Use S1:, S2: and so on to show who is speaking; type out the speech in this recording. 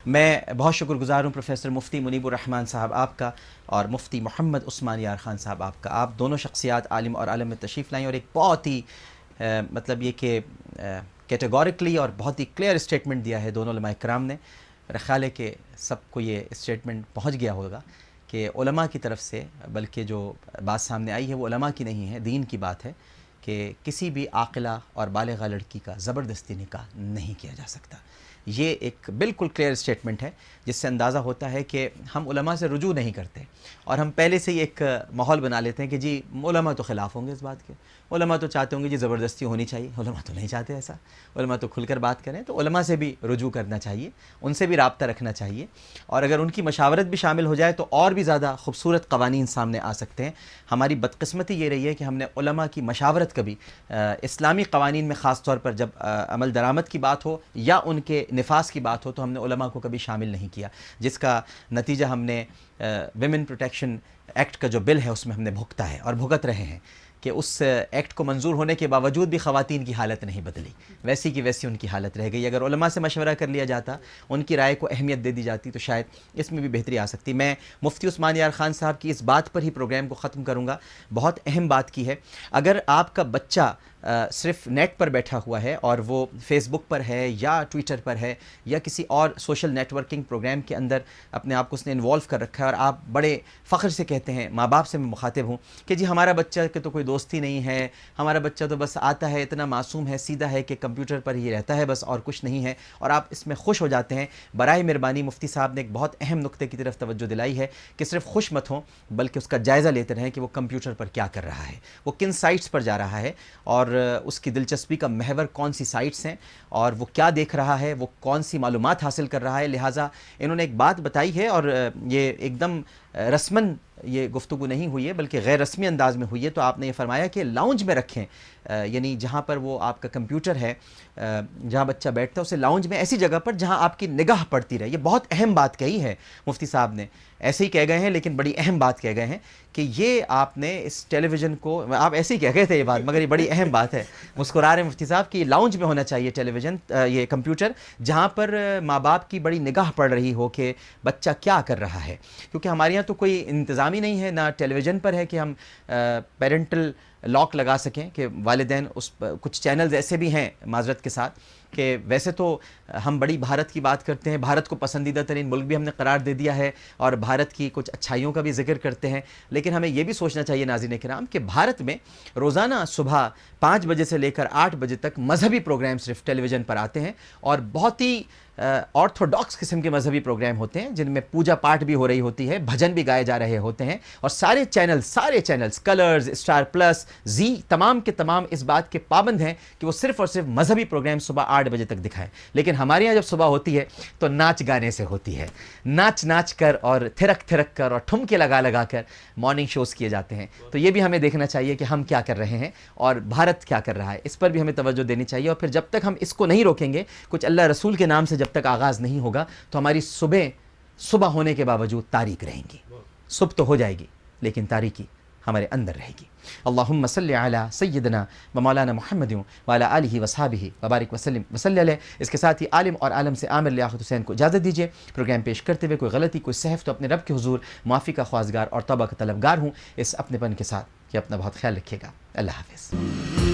S1: میں بہت شکر گزار ہوں پروفیسر مفتی منیب الرحمن صاحب آپ کا اور مفتی محمد عثمان یار خان صاحب آپ کا. آپ دونوں شخصیات عالم اور عالم میں تشریف لائیں اور ایک بہت ہی مطلب یہ کہ کیٹیگورکلی اور بہت ہی کلیئر اسٹیٹمنٹ دیا ہے دونوں علماء کرام نے. میرا خیال ہے کہ سب کو یہ اسٹیٹمنٹ پہنچ گیا ہوگا کہ علماء کی طرف سے بلکہ جو بات سامنے آئی ہے وہ علماء کی نہیں ہے، دین کی بات ہے کہ کسی بھی عاقلہ اور بالغہ لڑکی کا زبردستی نکاح نہیں کیا جا سکتا. یہ ایک بالکل کلیئر اسٹیٹمنٹ ہے جس سے اندازہ ہوتا ہے کہ ہم علماء سے رجوع نہیں کرتے اور ہم پہلے سے ہی ایک ماحول بنا لیتے ہیں کہ جی علماء تو خلاف ہوں گے اس بات کے، علماء تو چاہتے ہوں گے جی زبردستی ہونی چاہیے. علماء تو نہیں چاہتے ایسا، علماء تو کھل کر بات کریں. تو علماء سے بھی رجوع کرنا چاہیے، ان سے بھی رابطہ رکھنا چاہیے اور اگر ان کی مشاورت بھی شامل ہو جائے تو اور بھی زیادہ خوبصورت قوانین سامنے آ سکتے ہیں. ہماری بدقسمتی یہ رہی ہے کہ ہم نے علماء کی مشاورت کبھی اسلامی قوانین میں خاص طور پر جب عمل درآمد کی بات ہو یا ان کے نفاذ کی بات ہو تو ہم نے علماء کو کبھی شامل نہیں کیا، جس کا نتیجہ ہم نے ویمن پروٹیکشن ایکٹ کا جو بل ہے اس میں ہم نے بھگتا ہے اور بھگت رہے ہیں کہ اس ایکٹ کو منظور ہونے کے باوجود بھی خواتین کی حالت نہیں بدلی، ویسی کی ویسی ان کی حالت رہ گئی. اگر علماء سے مشورہ کر لیا جاتا، ان کی رائے کو اہمیت دے دی جاتی تو شاید اس میں بھی بہتری آ سکتی. میں مفتی عثمان یار خان صاحب کی اس بات پر ہی پروگرام کو ختم کروں گا. بہت اہم بات کی ہے، اگر آپ کا بچہ صرف نیٹ پر بیٹھا ہوا ہے اور وہ فیس بک پر ہے یا ٹویٹر پر ہے یا کسی اور سوشل نیٹ ورکنگ پروگرام کے اندر اپنے آپ کو اس نے انوالو کر رکھا ہے اور آپ بڑے فخر سے کہتے ہیں، ماں باپ سے میں مخاطب ہوں، کہ جی ہمارا بچہ کے تو کوئی دوستی نہیں ہے، ہمارا بچہ تو بس آتا ہے، اتنا معصوم ہے، سیدھا ہے کہ کمپیوٹر پر ہی رہتا ہے بس اور کچھ نہیں ہے، اور آپ اس میں خوش ہو جاتے ہیں. برائے مہربانی مفتی صاحب نے ایک بہت اہم نقطے کی طرف توجہ دلائی ہے کہ صرف خوش مت ہوں بلکہ اس کا جائزہ لیتے رہیں کہ وہ کمپیوٹر پر کیا کر رہا ہے، وہ کن سائٹس پر جا رہا ہے اور اس کی دلچسپی کا محور کون سی سائٹس ہیں اور وہ کیا دیکھ رہا ہے، وہ کون سی معلومات حاصل کر رہا ہے. لہٰذا انہوں نے ایک بات بتائی ہے اور یہ ایک دم رسماً یہ گفتگو نہیں ہوئی ہے بلکہ غیر رسمی انداز میں ہوئی ہے. تو آپ نے یہ فرمایا کہ لاؤنج میں رکھیں، یعنی جہاں پر وہ آپ کا کمپیوٹر ہے، جہاں بچہ بیٹھتا ہے اسے لاؤنج میں ایسی جگہ پر جہاں آپ کی نگاہ پڑتی رہے. یہ بہت اہم بات کہی ہے مفتی صاحب نے، ایسے ہی کہہ گئے ہیں لیکن بڑی اہم بات کہہ گئے ہیں کہ یہ آپ نے اس ٹیلی ویژن کو، آپ ایسے ہی کہہ گئے تھے یہ بات مگر یہ بڑی اہم بات ہے، مسکرا رہے ہیں مفتی صاحب کہ لاؤنج میں ہونا چاہیے ٹیلی ویژن، یہ کمپیوٹر جہاں پر ماں باپ کی بڑی نگاہ پڑ رہی ہو کہ بچہ کیا کر رہا ہے. کیونکہ ہمارے یہاں تو کوئی انتظام ہی نہیں ہے، نہ ٹیلی ویژن پر ہے کہ ہم پیرنٹل لاک لگا سکیں کہ والدین اس کچھ چینلز ایسے بھی ہیں معذرت کے ساتھ کہ ویسے تو ہم بڑی بھارت کی بات کرتے ہیں، بھارت کو پسندیدہ ترین ملک بھی ہم نے قرار دے دیا ہے اور بھارت کی کچھ اچھائیوں کا بھی ذکر کرتے ہیں، لیکن ہمیں یہ بھی سوچنا چاہیے ناظرین کرام کہ بھارت میں روزانہ صبح 5 بجے سے لے کر 8 بجے تک مذہبی پروگرام صرف ٹیلی ویژن پر آتے ہیں اور بہت ہی آرتھوڈاکس قسم کے مذہبی پروگرام ہوتے ہیں جن میں پوجا پاٹ بھی ہو رہی ہوتی ہے، بھجن بھی گائے جا رہے ہوتے ہیں اور سارے چینلز کلرز، اسٹار پلس، زی، تمام کے تمام اس بات کے پابند ہیں کہ وہ صرف اور صرف مذہبی پروگرام صبح 8 بجے تک دکھائیں. لیکن ہمارے یہاں جب صبح ہوتی ہے تو ناچ گانے سے ہوتی ہے، ناچ کر اور تھرک کر اور ٹھمکے لگا کر مارننگ شوز کیے جاتے ہیں. تو یہ بھی ہمیں دیکھنا چاہیے کہ ہم کیا کر رہے ہیں اور بھارت کیا کر رہا ہے، اس پر بھی ہمیں توجہ دینی چاہیے. اور پھر جب تک ہم اس کو نہیں روکیں گے، کچھ اللہ رسول کے نام سے جب تک آغاز نہیں ہوگا تو ہماری صبح ہونے کے باوجود تاریک رہیں گی. صبح تو ہو جائے گی لیکن تاریکی ہمارے اندر رہے گی. اللہم صلی علی سیدنا و مولانا محمد وعلی آلہ وصحبہ وبارک وسلم وصلی علیہ. اس کے ساتھ ہی عالم اور عالم سے عامر لیاقت حسین کو اجازت دیجیے. پروگرام پیش کرتے ہوئے کوئی غلطی، کوئی سہو تو اپنے رب کے حضور معافی کا خواستگار اور توبہ کا طلبگار ہوں اس اپنے پن کے ساتھ کہ اپنا بہت خیال رکھیے گا. اللہ حافظ.